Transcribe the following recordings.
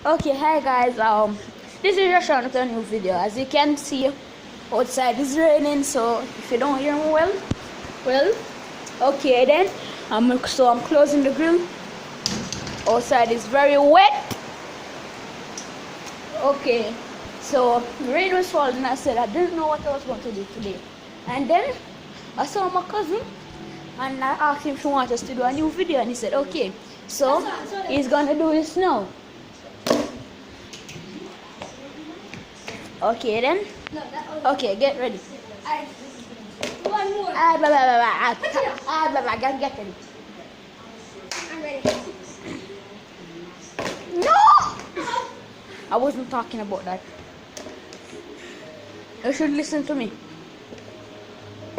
Okay, hi guys. This is Joshua with a new video. As you can see, outside is raining, so if you don't hear me well, okay then. So I'm closing the grill. Outside is very wet. Okay, so rain was falling. I said I didn't know what I was going to do today, and then I saw my cousin, and I asked him if he wanted us to do a new video, and he said okay. So he's gonna do this now. Okay then. Okay, get ready. One more. Get ready. I'm ready. No! I wasn't talking about that. You should listen to me.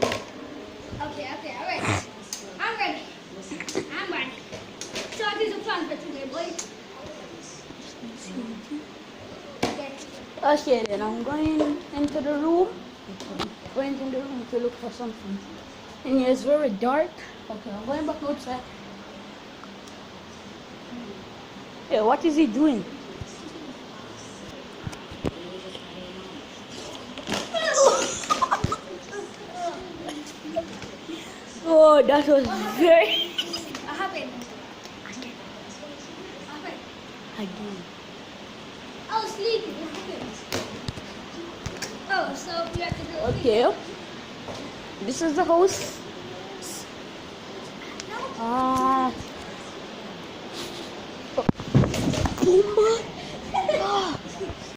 Okay, alright. I'm ready. So what is the plan for today, boy? Okay then, I'm going into the room. Going into the room to look for something. And it's very dark. Okay, I'm going back outside. Hey, what is he doing? Oh, that was very... What happened? Again. I was sleeping. What happened? Oh, so we have to do it. Okay. This is the house. No.